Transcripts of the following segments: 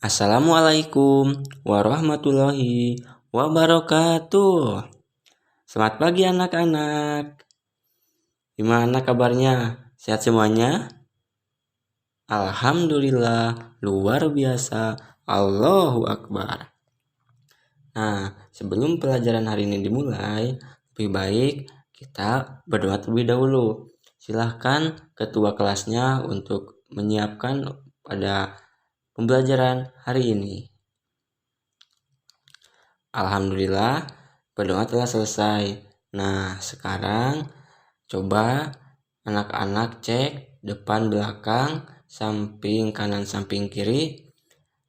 Assalamualaikum warahmatullahi wabarakatuh. Selamat pagi anak-anak. Gimana kabarnya? Sehat semuanya? Alhamdulillah, luar biasa. Allahu Akbar. Nah, sebelum pelajaran hari ini dimulai, lebih baik kita berdoa terlebih dahulu. Silahkan ketua kelasnya untuk menyiapkan pada pembelajaran hari ini. Alhamdulillah, berdoa telah selesai. Nah, sekarang coba anak-anak cek depan belakang, samping kanan, samping kiri.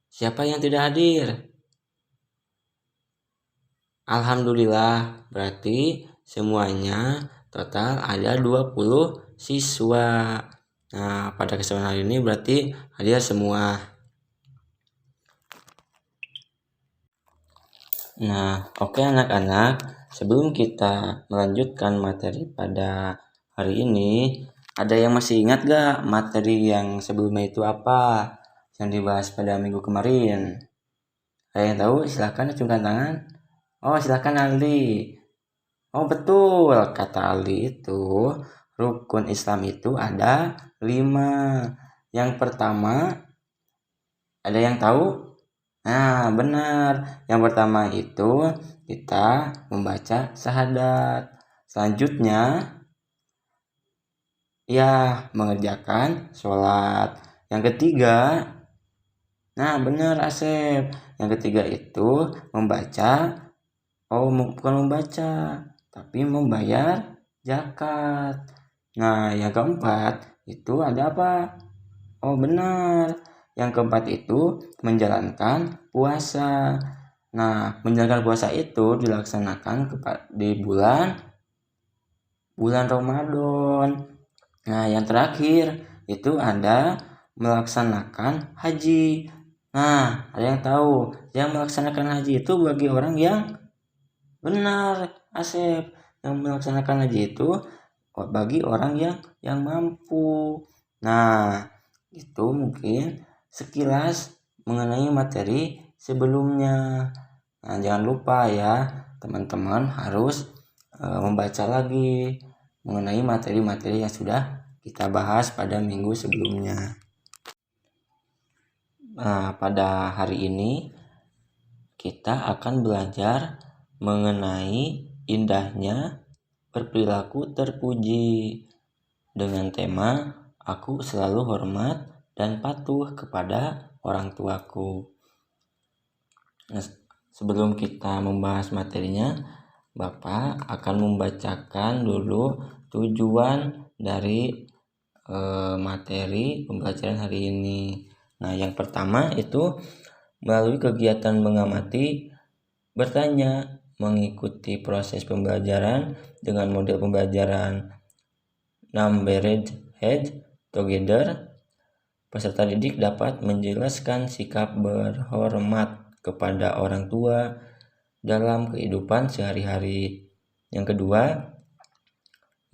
Siapa yang tidak hadir? Alhamdulillah, berarti semuanya total ada 20 siswa. Nah, pada kesempatan hari ini berarti hadir semua. Nah, oke anak-anak, sebelum kita melanjutkan materi pada hari ini, ada yang masih ingat gak materi yang sebelumnya itu apa yang dibahas pada minggu kemarin? Ada yang tahu? Silahkan acungkan tangan. Oh, silahkan Aldi. Oh, betul, kata Aldi itu rukun Islam itu ada 5. Yang pertama, ada yang tahu? Nah, benar. Yang pertama itu kita membaca syahadat. Selanjutnya, ya, mengerjakan sholat. Yang ketiga, nah benar Asep. Yang ketiga itu membaca, bukan membaca, tapi membayar zakat. Nah, yang keempat itu ada apa? Oh, benar. Yang keempat itu menjalankan puasa. Nah, menjalankan puasa itu dilaksanakan di bulan Ramadan. Nah, yang terakhir itu ada melaksanakan haji. Nah, ada yang tahu? Yang melaksanakan haji itu bagi orang yang benar, Asep. Yang melaksanakan haji itu bagi orang yang mampu. Nah, itu mungkin sekilas mengenai materi sebelumnya. Nah, jangan lupa ya, teman-teman harus membaca lagi mengenai materi-materi yang sudah kita bahas pada minggu sebelumnya. Nah, pada hari ini kita akan belajar mengenai indahnya berperilaku terpuji dengan tema aku selalu hormat dan patuh kepada orang tuaku. Nah, sebelum kita membahas materinya, Bapak akan membacakan dulu tujuan dari materi pembelajaran hari ini. Nah, yang pertama itu melalui kegiatan mengamati, bertanya, mengikuti proses pembelajaran dengan model pembelajaran Numbered Head Together. Peserta didik dapat menjelaskan sikap berhormat kepada orang tua dalam kehidupan sehari-hari. Yang kedua,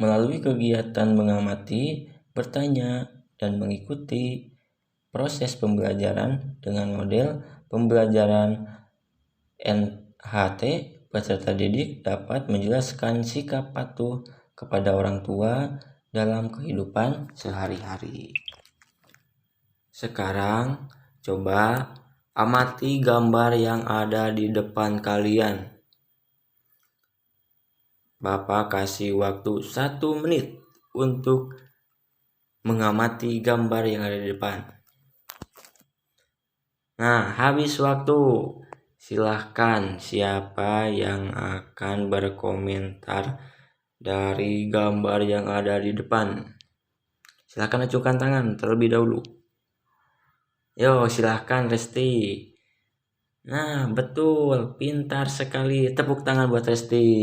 melalui kegiatan mengamati, bertanya, dan mengikuti proses pembelajaran dengan model pembelajaran NHT, peserta didik dapat menjelaskan sikap patuh kepada orang tua dalam kehidupan sehari-hari. Sekarang coba amati gambar yang ada di depan kalian. Bapak kasih waktu 1 menit untuk mengamati gambar yang ada di depan. Nah, habis waktu. Silahkan siapa yang akan berkomentar dari gambar yang ada di depan. Silahkan acungkan tangan terlebih dahulu. Yo, silahkan Resti. Nah, betul, pintar sekali. Tepuk tangan buat Resti.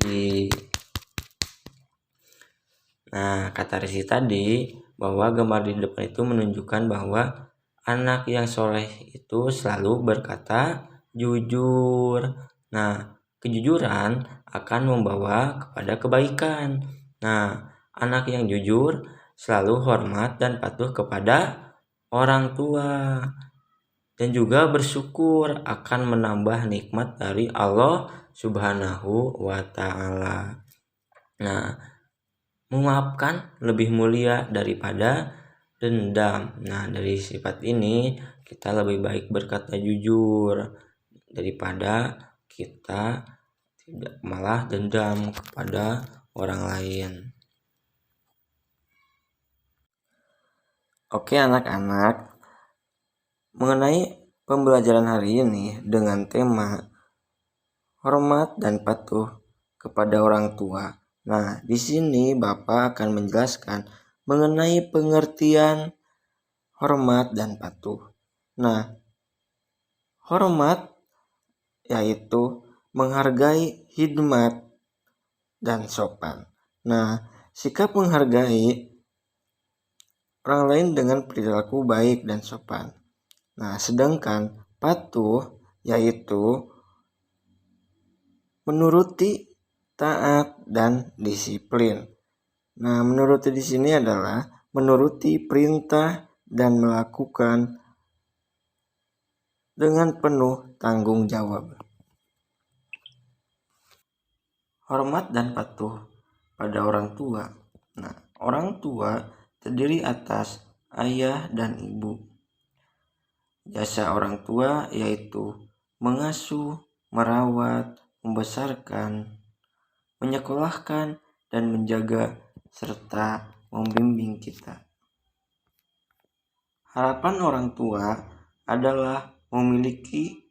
Nah, kata Resti tadi bahwa gambar di depan itu menunjukkan bahwa anak yang soleh itu selalu berkata jujur. Nah, kejujuran akan membawa kepada kebaikan. Nah, anak yang jujur selalu hormat dan patuh kepada orang tua. dan juga bersyukur akan menambah nikmat dari Allah Subhanahu wa Ta'ala. Nah, memaafkan lebih mulia daripada dendam. Nah, dari sifat ini kita lebih baik berkata jujur daripada kita tidak malah dendam kepada orang lain. Oke anak-anak, mengenai pembelajaran hari ini dengan tema hormat dan patuh kepada orang tua. Nah, di sini Bapak akan menjelaskan mengenai pengertian hormat dan patuh. Nah, hormat yaitu menghargai, khidmat, dan sopan. Nah, sikap menghargai orang lain dengan perilaku baik dan sopan. Nah, sedangkan patuh yaitu menuruti, taat, dan disiplin. Nah, menuruti di sini adalah menuruti perintah dan melakukan dengan penuh tanggung jawab. Hormat dan patuh pada orang tua. Nah, orang tua terdiri atas ayah dan ibu. Jasa orang tua yaitu mengasuh, merawat, membesarkan, menyekolahkan, dan menjaga serta membimbing kita. Harapan orang tua adalah memiliki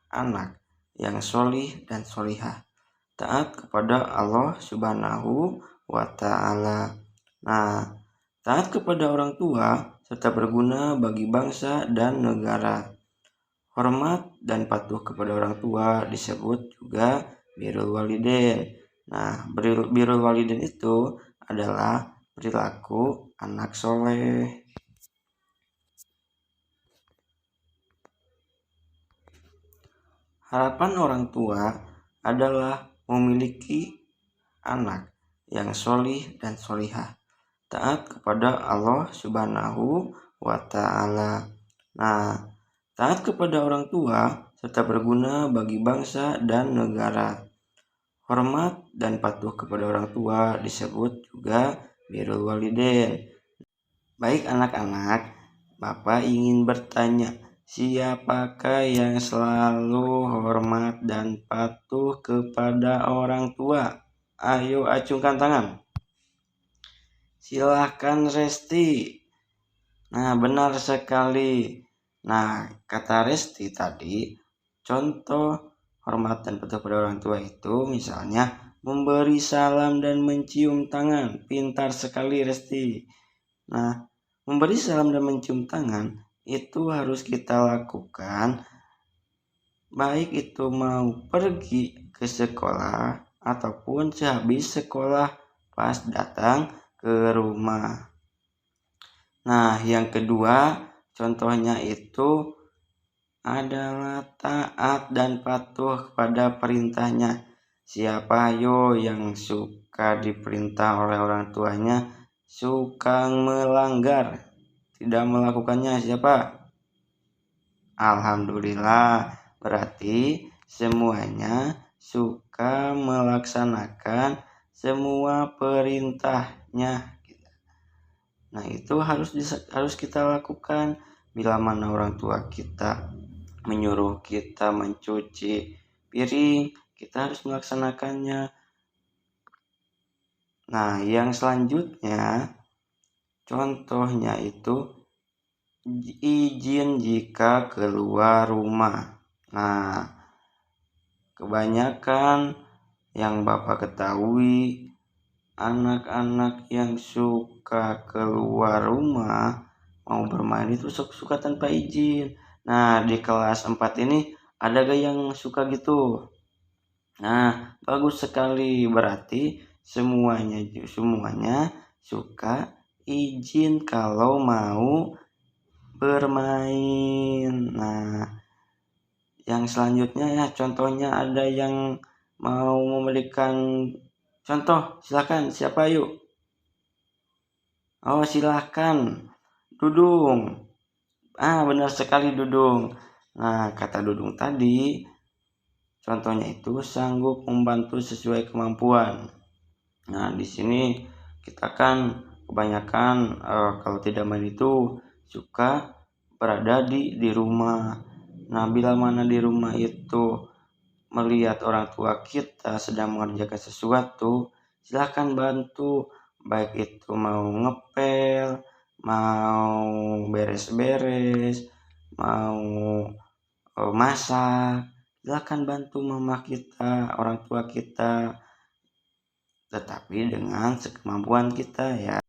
anak yang solih dan solihah, taat kepada Allah Subhanahu wa Ta'ala. Nah, taat kepada orang tua serta berguna bagi bangsa dan negara. Hormat dan patuh kepada orang tua disebut juga birrul walidain. Nah, birrul walidain itu adalah perilaku anak soleh. Harapan orang tua adalah memiliki anak yang solih dan solihah, taat kepada Allah Subhanahu wa Ta'ala. Nah, taat kepada orang tua serta berguna bagi bangsa dan negara. Hormat dan patuh kepada orang tua disebut juga birrul walidain. Baik anak-anak, Bapak ingin bertanya, siapakah yang selalu hormat dan patuh kepada orang tua? Ayo acungkan tangan. Silahkan Resti. Nah, benar sekali. Nah, kata Resti tadi, contoh hormat dan patuh pada orang tua itu misalnya memberi salam dan mencium tangan. Pintar sekali Resti. Nah, memberi salam dan mencium tangan itu harus kita lakukan baik itu mau pergi ke sekolah ataupun sehabis sekolah pas datang ke rumah. Nah, yang kedua contohnya itu adalah taat dan patuh kepada perintahnya. Siapa ayo yang suka diperintah oleh orang tuanya, suka melanggar, tidak melakukannya, siapa? Alhamdulillah, berarti semuanya suka melaksanakan semua perintahnya. Nah, itu harus kita lakukan. Bila mana orang tua kita menyuruh kita mencuci piring, kita harus melaksanakannya. Nah, yang selanjutnya contohnya itu izin jika keluar rumah. Nah, kebanyakan yang Bapak ketahui, anak-anak yang suka keluar rumah mau bermain itu suka tanpa izin. Nah, di kelas 4 ini ada gak yang suka gitu? Nah, bagus sekali, berarti semuanya suka izin kalau mau bermain. Nah, yang selanjutnya ya contohnya ada yang mau memberikan contoh, silakan, siapa yuk? Oh, silakan Dudung. Benar sekali Dudung. Nah, kata Dudung tadi, contohnya itu sanggup membantu sesuai kemampuan. Nah, di sini kita kan kebanyakan kalau tidak main itu suka berada di rumah. Nah, bila mana di rumah itu melihat orang tua kita sedang mengerjakan sesuatu, silakan bantu, baik itu mau ngepel, mau beres-beres, mau masak, silakan bantu mama kita, orang tua kita, tetapi dengan sekemampuan kita ya.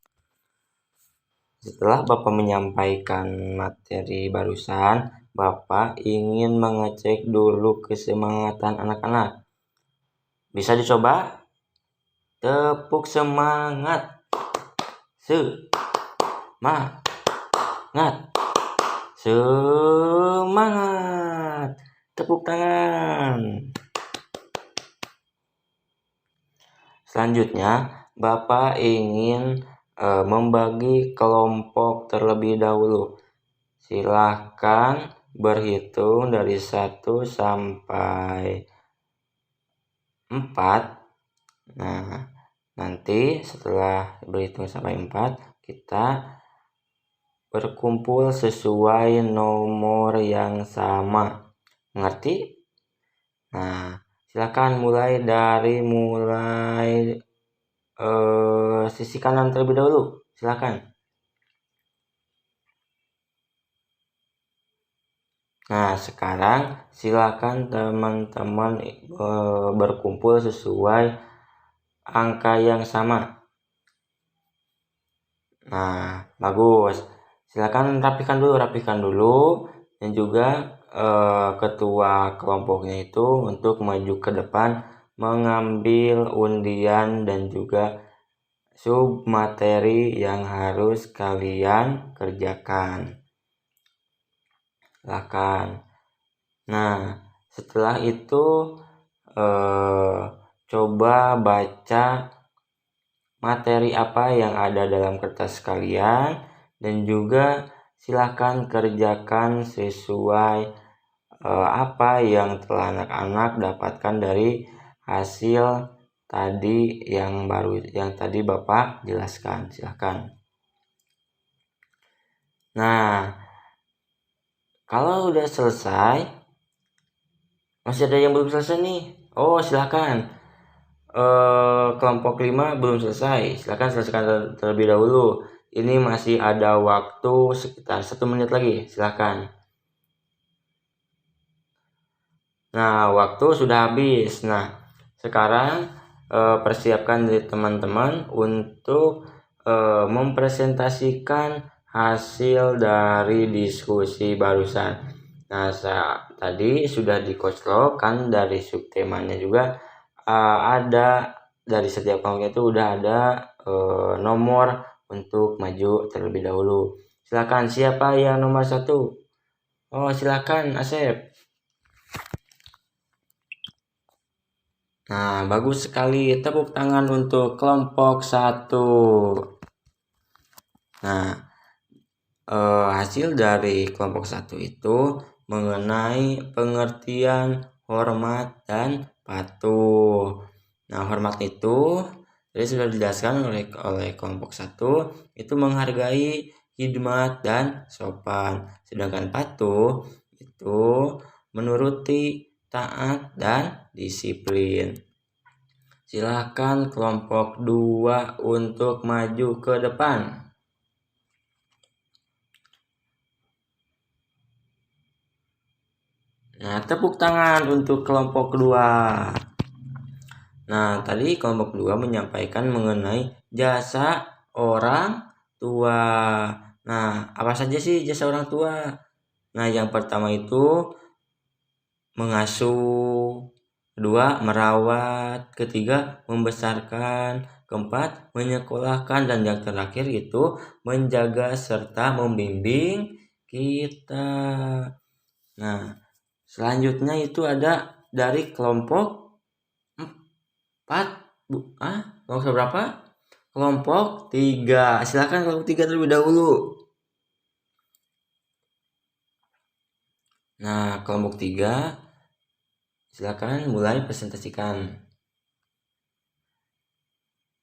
Setelah Bapak menyampaikan materi barusan, Bapak ingin mengecek dulu kesemangatan anak-anak. Bisa dicoba? Tepuk semangat. Semangat. Semangat. Tepuk tangan. Selanjutnya, Bapak ingin membagi kelompok terlebih dahulu. Silahkan berhitung dari 1 sampai 4. Nah, nanti setelah berhitung sampai 4, kita berkumpul sesuai nomor yang sama. Mengerti? Nah, silakan mulai sisi kanan terlebih dahulu. Silakan. Nah, sekarang silakan teman-teman berkumpul sesuai angka yang sama. Nah, bagus. Silakan rapikan dulu, dan juga ketua kelompoknya itu untuk maju ke depan mengambil undian dan juga sub materi yang harus kalian kerjakan. Silakan. Nah, setelah itu coba baca materi apa yang ada dalam kertas kalian, dan juga silakan kerjakan sesuai apa yang telah anak-anak dapatkan dari hasil tadi yang tadi Bapak jelaskan. Silakan. Nah, kalau udah selesai, masih ada yang belum selesai nih. Oh, silakan. Kelompok 5 belum selesai. Silakan selesaikan terlebih dahulu. Ini masih ada waktu sekitar 1 menit lagi. Silakan. Nah, waktu sudah habis. Nah, sekarang persiapkan diri teman-teman untuk mempresentasikan hasil dari diskusi barusan. Nah, tadi sudah dikocokkan dari subtemanya juga ada dari setiap kelompok itu udah ada nomor untuk maju terlebih dahulu. Silakan, siapa yang nomor 1? Oh, silakan Asep. Nah, bagus sekali. Tepuk tangan untuk kelompok 1. Nah, hasil dari kelompok 1 itu mengenai pengertian hormat dan patuh. Nah, hormat itu tadi sudah dijelaskan oleh kelompok 1, itu menghargai, khidmat, dan sopan. Sedangkan patuh itu menuruti, taat, dan disiplin. Silakan kelompok 2 untuk maju ke depan. Nah, tepuk tangan untuk kelompok 2. Nah, tadi kelompok 2 menyampaikan mengenai jasa orang tua. Nah, apa saja sih jasa orang tua? Nah, yang pertama itu mengasuh, kedua merawat, ketiga membesarkan, keempat menyekolahkan, dan yang terakhir itu menjaga serta membimbing kita. Nah, selanjutnya itu ada dari kelompok 4. Kelompok berapa? Kelompok 3. Silakan kelompok 3 terlebih dahulu. Nah, kelompok 3, silakan mulai presentasikan.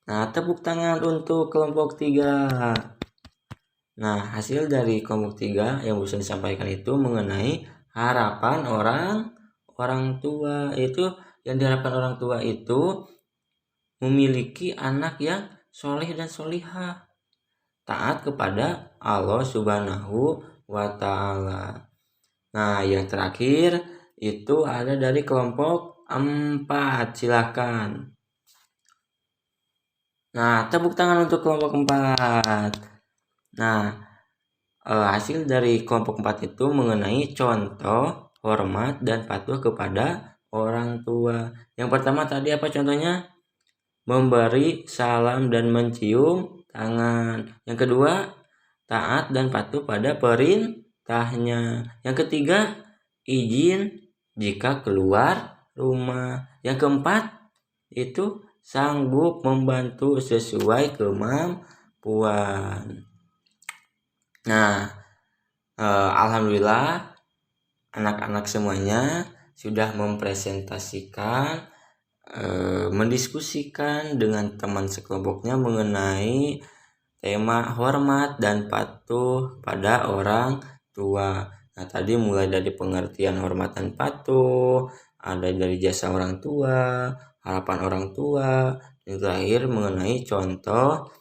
Nah, tepuk tangan untuk kelompok 3. Nah, hasil dari kelompok 3 yang bisa disampaikan itu mengenai harapan orang tua. Itu yang diharapkan orang tua itu memiliki anak yang soleh dan solihah, taat kepada Allah Subhanahu wa Ta'ala. Nah, yang terakhir itu ada dari kelompok 4. Silahkan. Nah, tepuk tangan untuk kelompok 4. Nah, hasil dari kelompok 4 itu mengenai contoh hormat dan patuh kepada orang tua. Yang pertama tadi apa contohnya? Memberi salam dan mencium tangan. Yang kedua, taat dan patuh pada perintahnya. Yang ketiga, izin jika keluar rumah. Yang keempat, itu sanggup membantu sesuai kemampuan. Nah, alhamdulillah anak-anak semuanya sudah mempresentasikan, mendiskusikan dengan teman sekelompoknya mengenai tema hormat dan patuh pada orang tua. Nah, tadi mulai dari pengertian hormat dan patuh, ada dari jasa orang tua, harapan orang tua, dan terakhir mengenai contoh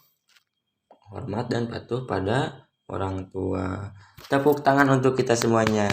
hormat dan patuh pada orang tua. Tepuk tangan untuk kita semuanya.